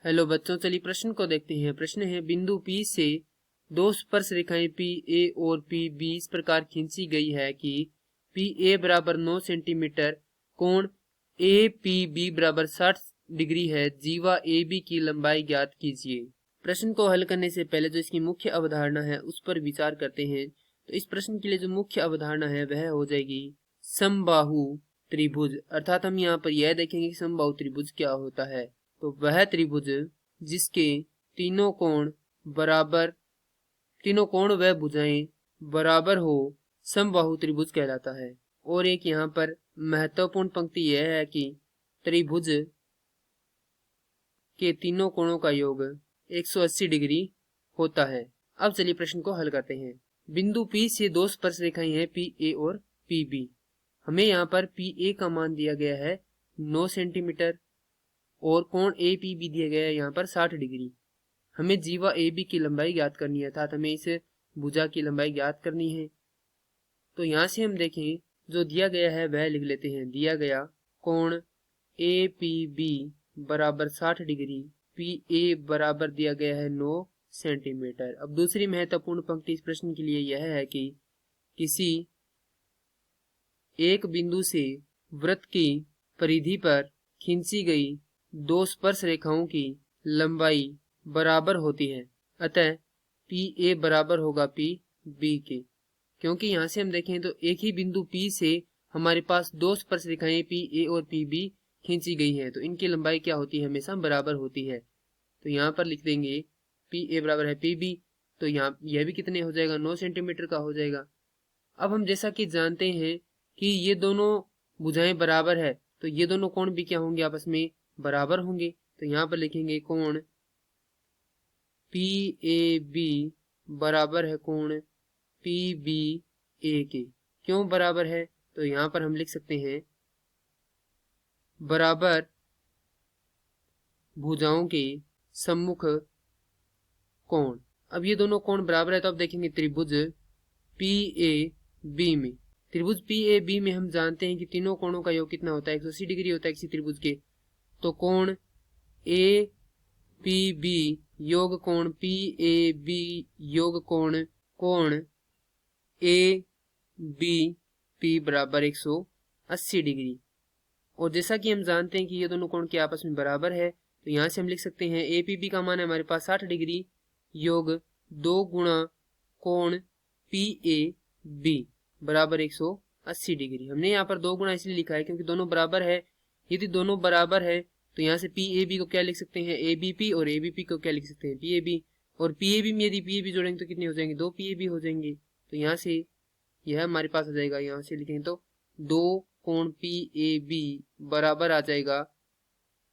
Hello बच्चों, चलिए प्रश्न को देखते हैं। प्रश्न है, बिंदु P से दो स्पर्श रेखाएं PA और PB इस प्रकार खींची गई है कि PA बराबर 9 सेंटीमीटर, कोण APB बराबर 60 डिग्री है। जीवा AB की लंबाई ज्ञात कीजिए। प्रश्न को हल करने से पहले जो इसकी मुख्य अवधारणा है उस पर विचार करते हैं। तो इस प्रश्न के लिए जो मुख्य अवधारणा है वह हो जाएगी समबाहु त्रिभुज। अर्थात हम यहाँ पर यह देखेंगे कि समबाहु त्रिभुज क्या होता है। तो वह त्रिभुज जिसके तीनों कोण व भुजाएं बराबर हो समबाहु त्रिभुज कहलाता है। और एक यहाँ पर महत्वपूर्ण पंक्ति यह है कि त्रिभुज के तीनों कोणों का योग 180 डिग्री होता है। अब चलिए प्रश्न को हल करते हैं। बिंदु P से दो स्पर्श रेखाएं हैं PA और PB। हमें यहाँ पर PA का मान दिया गया है 9 सेंटीमीटर और कोण APB दिया गया है यहाँ पर 60 डिग्री। हमें जीवा AB की लंबाई ज्ञात करनी है, अर्थात हमें इस भुजा की लंबाई ज्ञात करनी है। तो यहाँ से हम देखें, जो दिया गया है वह लिख लेते हैं। दिया गया कोण APB बराबर 60 डिग्री, PA बराबर दिया गया है 9 सेंटीमीटर। अब दूसरी महत्वपूर्ण पंक्ति इस प्रश्न के लिए यह है कि किसी एक बिंदु से वृत्त की परिधि पर खींची गई दो स्पर्श रेखाओं की लंबाई बराबर होती है, अतः PA बराबर होगा PB के। क्योंकि यहाँ से हम देखें तो एक ही बिंदु P से हमारे पास दो स्पर्श रेखाएं PA और PB खींची गई हैं, तो इनकी लंबाई क्या होती है, हमेशा बराबर होती है। तो यहाँ पर लिख देंगे PA बराबर है PB। तो यहाँ यह भी कितने हो जाएगा, 9 सेंटीमीटर का हो जाएगा। अब हम जैसा कि जानते हैं कि ये दोनों भुजाएं बराबर है, तो ये दोनों कोण भी क्या होंगे, आपस में बराबर होंगे। तो यहाँ पर लिखेंगे कोण PAB बराबर है कोण PBA के। क्यों बराबर है, तो यहाँ पर हम लिख सकते हैं बराबर भुजाओं के सम्मुख कोण। अब ये दोनों कोण बराबर है, तो अब देखेंगे त्रिभुज PAB में। त्रिभुज PAB में हम जानते हैं कि तीनों कोणों का योग कितना होता है, 180 डिग्री होता है किसी त्रिभुज के। तो कोण APB योग कोण PAB योग कोण ABP बराबर 180 डिग्री। और जैसा कि हम जानते हैं कि ये दोनों कोण के आपस में बराबर है, तो यहाँ से हम लिख सकते हैं APB का मान है हमारे पास 60 डिग्री योग 2 गुणा कोण PAB बराबर 180 डिग्री। हमने यहाँ पर 2 गुणा इसलिए लिखा है क्योंकि दोनों बराबर है। यदि दोनों बराबर है तो यहाँ से PAB को क्या लिख सकते हैं, ABP, और ABP को क्या लिख सकते हैं, PAB। और PAB में यदि PAB जोड़ेंगे तो कितने हो जाएंगे, 2 PAB हो जाएंगे। तो यहाँ से यह हमारे पास आ जाएगा, यहाँ से लिखेंगे तो 2 कोण PAB बराबर आ जाएगा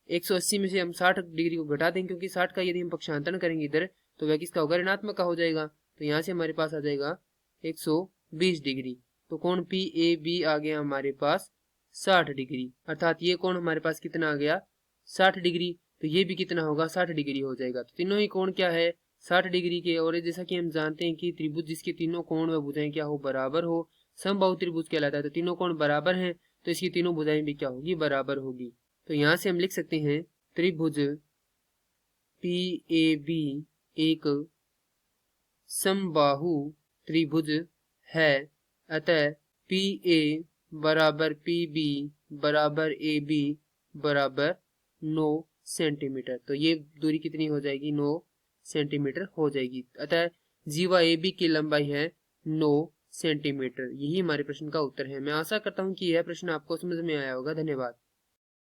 180 में से हम 60 डिग्री को घटा देंगे, क्योंकि 60 का यदि हम पक्षांतरण करेंगे इधर तो वह किसका होगा, ऋणात्मक का हो जाएगा। तो यहाँ से हमारे पास आ जाएगा 120 डिग्री। तो कोण PAB आ गया हमारे पास 60 डिग्री, अर्थात ये कोण हमारे पास कितना आ गया, 60 डिग्री। तो ये भी कितना होगा, 60 डिग्री हो जाएगा। तो तीनों ही कोण क्या है, 60 डिग्री के। और जैसा कि हम जानते हैं कि त्रिभुज जिसके तीनों कोण व भुजाएं क्या हो, बराबर हो, समबाहु त्रिभुज कहलाता है। तो तीनों कोण बराबर हैं, तो इसकी तीनों भुजाएं भी क्या होगी, बराबर होगी। तो यहाँ से हम लिख सकते हैं त्रिभुज PAB एक समबाहु त्रिभुज है, अतः PA बराबर PB बराबर AB बराबर 9 सेंटीमीटर। तो ये दूरी कितनी हो जाएगी, 9 सेंटीमीटर हो जाएगी। अतः जीवा AB की लंबाई है 9 सेंटीमीटर। यही हमारे प्रश्न का उत्तर है। मैं आशा करता हूँ कि यह प्रश्न आपको समझ में आया होगा। धन्यवाद।